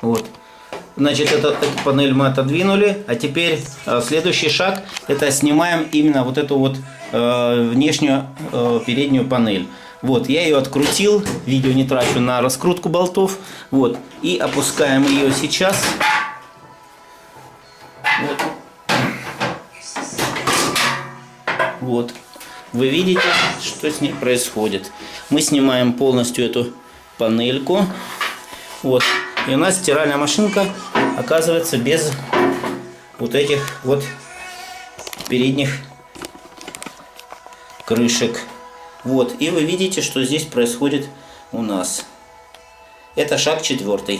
Вот. Значит, эту панель мы отодвинули, а теперь следующий шаг, это снимаем именно вот эту вот внешнюю переднюю панель. Вот, я ее открутил, видео не трачу на раскрутку болтов. Вот, и опускаем ее сейчас. Вот. Вот. Вы видите, что с ней происходит. Мы снимаем полностью эту панельку. Вот. И у нас стиральная машинка оказывается без вот этих вот передних крышек. Вот. И вы видите, что здесь происходит у нас. Это шаг 4.